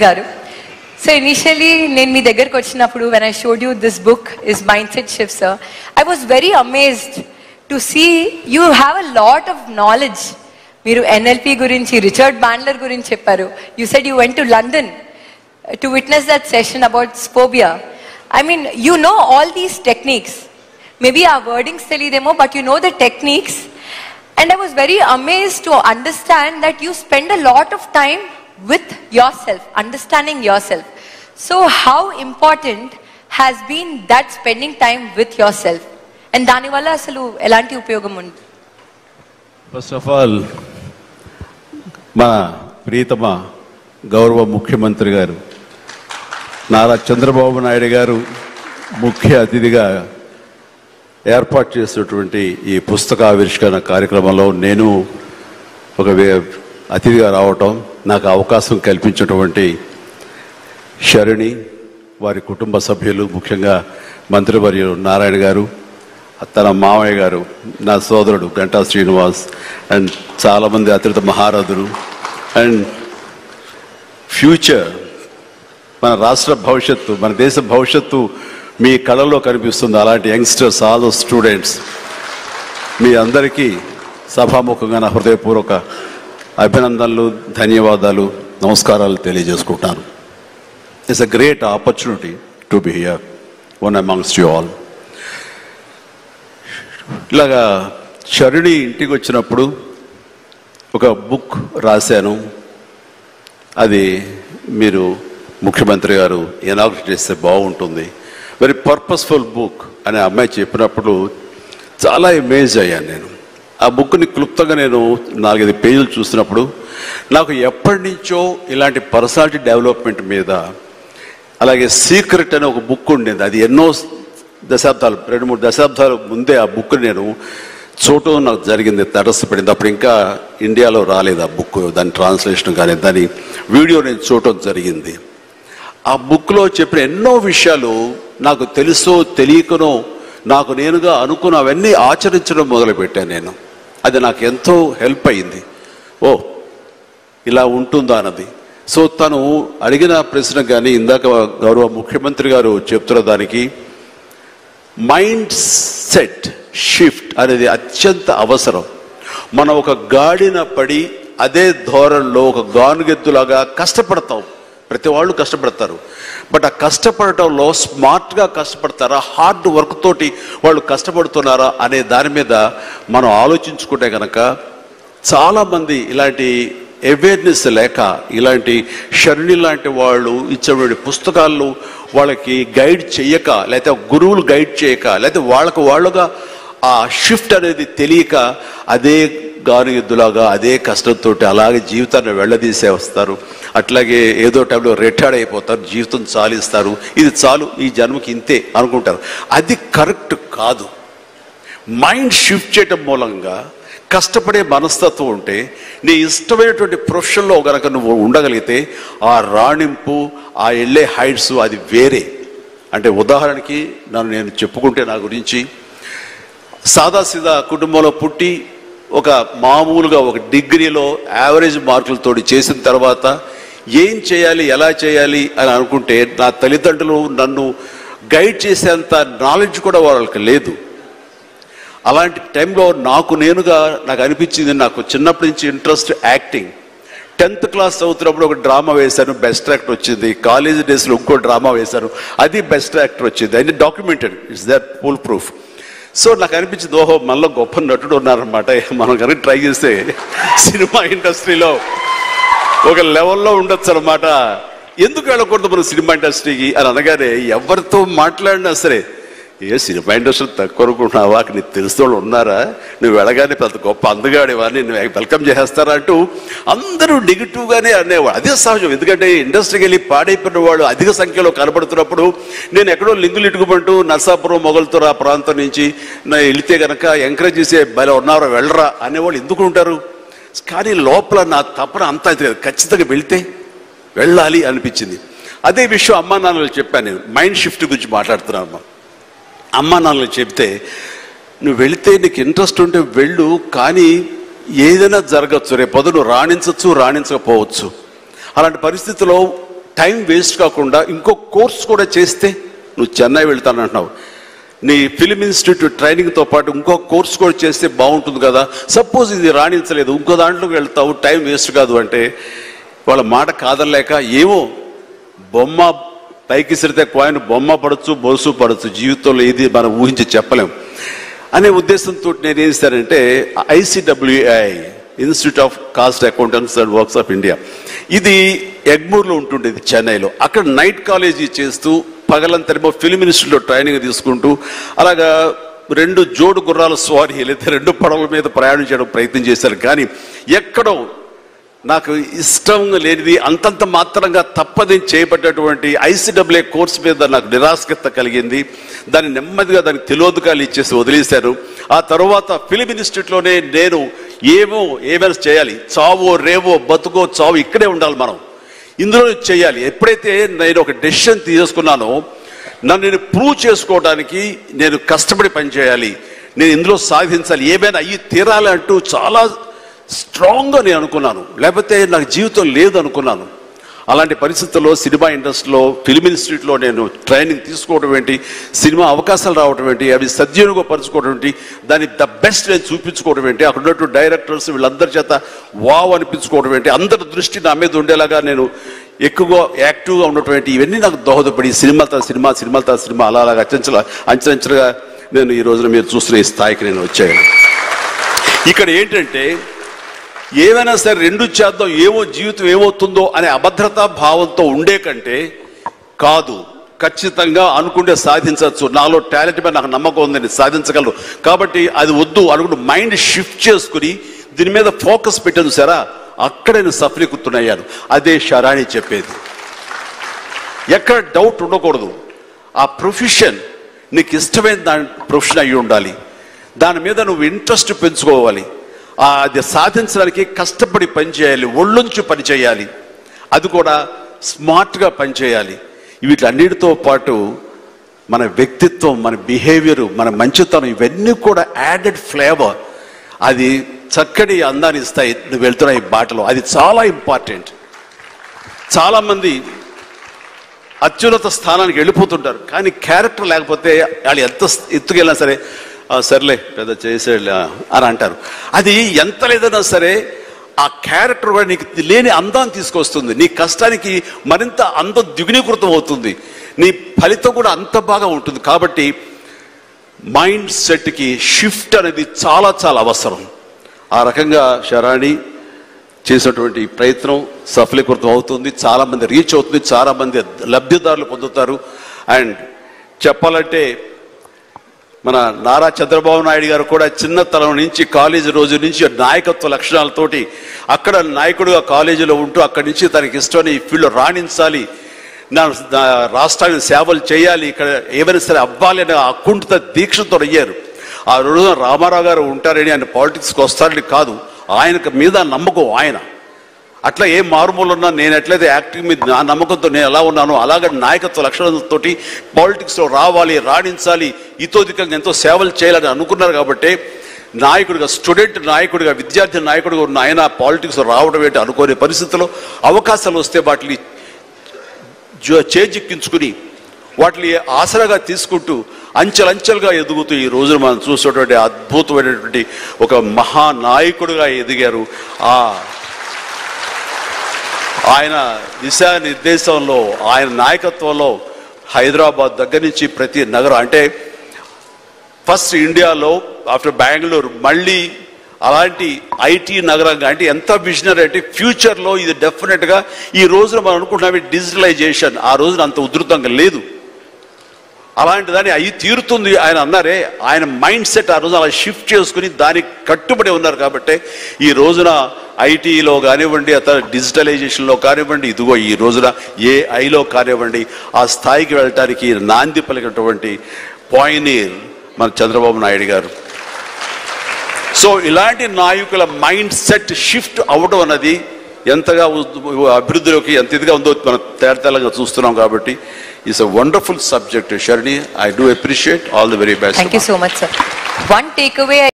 garu. So initially, నేను మీ దగ్గరకు వచ్చినప్పుడు when I showed you this book is Mindset Shift, sir, I was very amazed to see you have a lot of knowledge. మీరు NLP గురించి, Richard Bandler గురించి చెప్పారు. You said you went to London to witness that session about Spobia. I mean, you know all these techniques. Maybe our wordings telidemo, but you know the techniques. And I was very amazed to understand that you spend a lot of time with yourself, understanding yourself. So how important has been that spending time with yourself? And dani valla asalu elanti upayogam undi? First of all, ma ప్రియతమ గౌరవ ముఖ్యమంత్రి గారు నారా చంద్రబాబు నాయుడు గారు ముఖ్య అతిథిగా ఏర్పాటు చేసినటువంటి ఈ పుస్తకావిష్కరణ కార్యక్రమంలో నేను ఒక అతిథిగా రావటం, నాకు అవకాశం కల్పించినటువంటి శరణి, వారి కుటుంబ సభ్యులు, ముఖ్యంగా మంత్రివర్యులు నారాయణ గారు, తన మామయ్య గారు, నా సోదరుడు గంటా శ్రీనివాస్, అండ్ చాలామంది అతిథి మహారథులు, అండ్ ఫ్యూచర్ మన రాష్ట్ర భవిష్యత్తు, మన దేశ భవిష్యత్తు మీ కళలో కనిపిస్తుంది. అలాంటి యంగ్స్టర్స్, ఆల్ స్టూడెంట్స్, మీ అందరికీ సభాముఖంగా నా హృదయపూర్వక అభినందనలు, ధన్యవాదాలు, నమస్కారాలు తెలియజేసుకుంటాను. It's a great opportunity to be here one amongst you all. ఇలాగా శరణి ఇంటికి వచ్చినప్పుడు ఒక బుక్ రాశాను. అది మీరు ముఖ్యమంత్రి గారు ఇనాగ్రేట్ చేస్తే బాగుంటుంది, వెరీ పర్పస్ఫుల్ బుక్ అని అమ్మాయి చెప్పినప్పుడు చాలా అమేజ్ అయ్యాను నేను. ఆ బుక్ని క్లుప్తంగా నేను 4-5 పేజీలు చూసినప్పుడు నాకు ఎప్పటి నుంచో ఇలాంటి పర్సనాలిటీ డెవలప్మెంట్ మీద, అలాగే సీక్రెట్ అనే ఒక బుక్ ఉండేది. అది ఎన్నో దశాబ్దాలు, 2-3 దశాబ్దాల ముందే ఆ బుక్ నేను చూడటం నాకు జరిగింది, తటస్థపడింది. అప్పుడు ఇంకా ఇండియాలో రాలేదు ఆ బుక్, దాని ట్రాన్స్లేషన్ కానీ దాని వీడియో నేను చూడటం జరిగింది. ఆ బుక్లో చెప్పిన ఎన్నో విషయాలు నాకు తెలుసో తెలియకనో నాకు నేనుగా అనుకున్న అవన్నీ ఆచరించడం మొదలుపెట్టాను నేను. అది నాకు ఎంతో హెల్ప్ అయింది. ఓ ఇలా ఉంటుందా అన్నది. సో తను అడిగిన ప్రశ్న కానీ ఇందాక గౌరవ ముఖ్యమంత్రి గారు చెప్తున్న దానికి మైండ్ సెట్ షిఫ్ట్ అనేది అత్యంత అవసరం. మనం ఒక గాడిన పడి అదే ధోరణిలో ఒక గానుగెద్దులాగా కష్టపడతాం. ప్రతి వాళ్ళు కష్టపడతారు, బట్ ఆ కష్టపడటంలో స్మార్ట్గా కష్టపడతారా, హార్డ్ వర్క్ తోటి వాళ్ళు కష్టపడుతున్నారా అనే దాని మీద మనం ఆలోచించుకుంటే కనుక చాలామంది ఇలాంటి అవేర్నెస్ లేక, ఇలాంటి శరణి లాంటి వాళ్ళు ఇచ్చేటువంటి పుస్తకాలు వాళ్ళకి గైడ్ చేయక, లేకపోతే గురువులు గైడ్ చేయక, లేకపోతే వాళ్ళుగా ఆ షిఫ్ట్ అనేది తెలియక అదే గానుగెద్దులాగా అదే కష్టంతో అలాగే జీవితాన్ని వెళ్ళదీసే వస్తారు. అట్లాగే ఏదో టైంలో రిటైర్డ్ అయిపోతారు, జీవితం చాలిస్తారు, ఇది చాలు ఈ జన్మకి ఇంతే అనుకుంటారు. అది కరెక్ట్ కాదు. మైండ్ షిఫ్ట్ చేయటం మూలంగా కష్టపడే మనస్తత్వం ఉంటే నీ ఇష్టమైనటువంటి ప్రొఫెషన్లో కనుక నువ్వు ఉండగలిగితే ఆ రాణింపు, ఆ వెళ్ళే హైట్స్ అది వేరే. అంటే ఉదాహరణకి నేను చెప్పుకుంటే నా గురించి సాదాసీదా కుటుంబంలో పుట్టి ఒక మామూలుగా ఒక డిగ్రీలో యావరేజ్ మార్కులతో చేసిన తర్వాత ఏం చేయాలి, ఎలా చేయాలి అని అనుకుంటే నా తల్లిదండ్రులు నన్ను గైడ్ చేసేంత నాలెడ్జ్ కూడా వాళ్ళకి లేదు. అలాంటి టైంలో నాకు అనిపించింది, నాకు చిన్నప్పటి నుంచి ఇంట్రెస్ట్ యాక్టింగ్. 10th క్లాస్ చదువుతున్నప్పుడు ఒక డ్రామా వేశాను, బెస్ట్ యాక్టర్ వచ్చింది. కాలేజ్ డేస్లో ఇంకో డ్రామా వేశాను, అది బెస్ట్ యాక్టర్ వచ్చింది. అది documented, it's that full proof. So నాకు అనిపించింది, ఓహో మనలో గొప్ప నటుడు ఉన్నారనమాట, మనం కనుక ట్రై చేస్తే సినిమా ఇండస్ట్రీలో ఒక లెవెల్లో ఉండొచ్చు అనమాట. ఎందుకు వెళ్ళకూడదు మన సినిమా ఇండస్ట్రీకి అని అనగానే ఎవరితో మాట్లాడినా సరే, ఏ సినిమా ఇండస్ట్రీ తక్కువ అనుకుంటున్నావా, నీకు తెలిసిన వాళ్ళు ఉన్నారా, నువ్వు వెళ్ళగానే పెద్ద గొప్ప అందగాడేవా, నేను వెల్కమ్ చేసేస్తారా అంటూ అందరూ నెగిటివ్గానే అనేవాడు. అదే సహజం, ఎందుకంటే ఇండస్ట్రీకి వెళ్ళి పాడైపోయిన వాళ్ళు అధిక సంఖ్యలో కనబడుతున్నప్పుడు నేను ఎక్కడో లింగులు ఇటుకుమంటూ నర్సాపురం మొగల్తూరు ఆ ప్రాంతం నుంచి వెళితే కనుక ఎంకరేజ్ చేసే భలే ఉన్నారో వెళ్ళరా అనేవాళ్ళు ఎందుకు ఉంటారు. కానీ లోపల నా తపన అంతా ఖచ్చితంగా వెళితే వెళ్ళాలి అనిపించింది. అదే విషయం అమ్మా నాన్నలు చెప్పాను. నేను మైండ్ షిఫ్ట్ గురించి మాట్లాడుతున్నాను. అమ్మా నాన్నలు చెప్తే, నువ్వు వెళితే నీకు ఇంట్రెస్ట్ ఉంటే వెళ్ళు, కానీ ఏదైనా జరగచ్చు, రేపు పొద్దున రాణించవచ్చు, రాణించకపోవచ్చు. అలాంటి పరిస్థితిలో టైం వేస్ట్ కాకుండా ఇంకో కోర్స్ కూడా చేస్తే, నువ్వు చెన్నై వెళ్తానంటున్నావు, నీ ఫిలిం ఇన్స్టిట్యూట్ ట్రైనింగ్తో పాటు ఇంకో కోర్స్ కూడా చేస్తే బాగుంటుంది కదా, సపోజ్ ఇది రాణించలేదు ఇంకో దాంట్లోకి వెళ్తావు, టైం వేస్ట్ కాదు అంటే వాళ్ళ మాట కాదలేక ఏమో బొమ్మ పైకి సిరితే కాయిన్ బొమ్మ పడచ్చు బొలుసు పడచ్చు, జీవితంలో ఏది మనం ఊహించి చెప్పలేం అనే ఉద్దేశంతో నేను ఏం చేశానంటే ICWI institute of cost accountants and works of India, ఇది ఎగ్మూర్లో ఉంటుండేది చెన్నైలో. అక్కడ నైట్ కాలేజీ చేస్తూ పగలంతరేమో ఫిలిం ఇన్స్టిట్యూట్లో ట్రైనింగ్ తీసుకుంటూ అలాగా 2 జోడు గుర్రాల స్వారీ లేదా 2 పడవల మీద ప్రయాణం చేయడం ప్రయత్నం చేశారు. కానీ ఎక్కడో నాకు ఇష్టం లేనిది అంతంత మాత్రంగా తప్పదని చేయబడ్డటువంటి ICWI కోర్స్ మీద నాకు నిరాశక్త కలిగింది. దాన్ని నెమ్మదిగా దానికి తెలియదుకాలు ఇచ్చేసి వదిలేశారు. ఆ తర్వాత ఫిలిం ఇన్స్టిట్యూట్లోనే నేను ఏమైనా చేయాలి, చావో రేవో బతుకో చావు ఇక్కడే ఉండాలి, మనం ఇందులో చేయాలి. ఎప్పుడైతే నేను ఒక డెసిషన్ తీసుకున్నానో నన్ను నేను ప్రూవ్ చేసుకోవడానికి నేను కష్టపడి పనిచేయాలి, నేను ఇందులో సాధించాలి, ఏమైనా అయ్యి తీరాలి అంటూ చాలా స్ట్రాంగ్గా నేను అనుకున్నాను. లేకపోతే నాకు జీవితం లేదు అనుకున్నాను. అలాంటి పరిస్థితుల్లో సినిమా ఇండస్ట్రీలో ఫిల్మ్ ఇన్స్టిట్యూట్లో నేను ట్రైనింగ్ తీసుకోవడం ఏంటి, సినిమా అవకాశాలు రావడం ఏంటి, అవి సద్వినియోగపరచుకోవడం ఏంటి, దాన్ని ద బెస్ట్ నేను చూపించుకోవడం ఏంటి, అక్కడ ఉన్నటువంటి డైరెక్టర్స్ వీళ్ళందరి చేత వావ్ అనిపించుకోవడం ఏంటి, అందరి దృష్టి నా మీద ఉండేలాగా నేను ఎక్కువగా యాక్టివ్గా ఉన్నటువంటి ఇవన్నీ నాకు దోహదపడి సినిమా అలాగా అంచెలంచెలుగా నేను ఈ రోజున మీరు చూస్తున్న ఈ స్థాయికి నేను వచ్చాను. ఇక్కడ ఏంటంటే ఏమైనా సరే 2 చేద్దాం, ఏమో జీవితం ఏమవుతుందో అనే అభద్రతా భావంతో ఉండే కంటే కాదు, ఖచ్చితంగా అనుకుంటే సాధించవచ్చు, నాలో టాలెంట్ మీద నాకు నమ్మకం ఉందని సాధించగలరు, కాబట్టి అది వద్దు అనుకుంటూ మైండ్ షిఫ్ట్ చేసుకుని దీని మీద ఫోకస్ పెట్టాను సరా, అక్కడ నేను సఫలీకృతునయ్యాను. అదే శరాణి చెప్పేది. ఎక్కడ డౌట్ ఉండకూడదు. ఆ ప్రొఫెషన్ నీకు ఇష్టమైన దాని ప్రొఫెషన్ అయ్యి ఉండాలి, దాని మీద నువ్వు ఇంట్రెస్ట్ పెంచుకోవాలి, అది సాధించడానికి కష్టపడి పనిచేయాలి, ఒళ్ళుంచి పనిచేయాలి, అది కూడా స్మార్ట్గా పనిచేయాలి. వీటన్నిటితో పాటు మన వ్యక్తిత్వం, మన బిహేవియర్, మన మంచితనం ఇవన్నీ కూడా యాడెడ్ ఫ్లేవర్, అది చక్కటి అందాన్ని ఇస్తాయి నువ్వు వెళ్తున్న ఈ బాటలో. అది చాలా ఇంపార్టెంట్. చాలామంది అత్యున్నత స్థానానికి వెళ్ళిపోతుంటారు, కానీ క్యారెక్టర్ లేకపోతే వాళ్ళు ఎంత ఎత్తుకెళ్ళినా సరే సర్లే పెద్ద చేసేళ్ళ అని అంటారు. అది ఎంత లేదన్నా సరే ఆ క్యారెక్టర్ కూడా నీకు లేని అందాన్ని తీసుకొస్తుంది, నీ కష్టానికి మరింత అందం ద్విగుణీకృతం అవుతుంది, నీ ఫలితం కూడా అంత బాగా ఉంటుంది. కాబట్టి మైండ్ సెట్కి షిఫ్ట్ అనేది చాలా చాలా అవసరం. ఆ రకంగా శరాణి చేసినటువంటి ప్రయత్నం సఫలీకృతం అవుతుంది, చాలామంది రీచ్ అవుతుంది, చాలామంది లబ్ధిదారులు పొందుతారు. అండ్ చెప్పాలంటే మన నారా చంద్రబాబు నాయుడు గారు కూడా చిన్నతనం నుంచి కాలేజీ రోజు నుంచి నాయకత్వ లక్షణాలతోటి అక్కడ నాయకుడుగా కాలేజీలో ఉంటూ అక్కడి నుంచి తనకి ఇష్టమైన ఈ ఫీల్డ్లో రాణించాలి, నా రాష్ట్రానికి సేవలు చేయాలి, ఇక్కడ ఏమైనా సరే అవ్వాలి అనే అకుంఠిత దీక్షతో అయ్యారు. ఆ రోజున రామారావు గారు ఉంటారని ఆయన పాలిటిక్స్కి వస్తారని కాదు, ఆయనకు మీద నమ్మకం. ఆయన అట్లా ఏ మారుమూలన్నా నేను ఎట్లయితే యాక్టింగ్ మీద నా నమ్మకంతో నేను ఎలా ఉన్నానో అలాగే నాయకత్వ లక్షణాలతో పాలిటిక్స్లో రావాలి, రాణించాలి, ఇతోధికంగా ఎంతో సేవలు చేయాలని అనుకున్నారు. కాబట్టి నాయకుడిగా, స్టూడెంట్ నాయకుడిగా, విద్యార్థి నాయకుడిగా ఉన్న ఆయన పాలిటిక్స్లో రావడం ఏంటి అనుకోని పరిస్థితుల్లో అవకాశాలు వస్తే వాటిని చేజిక్కించుకుని వాటిని ఆసరాగా తీసుకుంటూ అంచెలంచెలుగా ఎదుగుతూ ఈ రోజున మనం చూసేటువంటి అద్భుతమైనటువంటి ఒక మహానాయకుడిగా ఎదిగారు. ఆయన దిశానిర్దేశంలో, ఆయన నాయకత్వంలో హైదరాబాద్ దగ్గర నుంచి ప్రతి నగరం, అంటే ఫస్ట్ ఇండియాలో ఆఫ్టర్ బెంగళూరు మళ్ళీ అలాంటి ఐటీ నగరంగా, అంటే ఎంత విజనరీ అంటే ఫ్యూచర్లో ఇది డెఫినెట్గా ఈ రోజున మనం అనుకుంటున్నాం డిజిటలైజేషన్ ఆ రోజున అంత ఉధృతంగా లేదు, అలాంటి దాన్ని అయ్యి తీరుతుంది ఆయన అన్నారే. ఆయన మైండ్ సెట్ ఆ రోజు అలా షిఫ్ట్ చేసుకుని దానికి కట్టుబడి ఉన్నారు. కాబట్టి ఈ రోజున ఐటీలో కానివ్వండి, అతను డిజిటలైజేషన్లో కానివ్వండి, ఇదిగో ఈ రోజున ఏఐలో కానివ్వండి, ఆ స్థాయికి వెళ్ళటానికి నాంది పలికినటువంటి పాయనీర్ మన చంద్రబాబు నాయుడు గారు. సో ఇలాంటి నాయకుల మైండ్ సెట్ షిఫ్ట్ అవ్వడం అన్నది ఎంతగా అభివృద్ధిలోకి ఎంత ఇదిగా ఉందో మనం తేటతెల్లంగా చూస్తున్నాం. కాబట్టి it's a wonderful subject, Sharini. I do appreciate. All the very best. Thank you so much, sir. One takeaway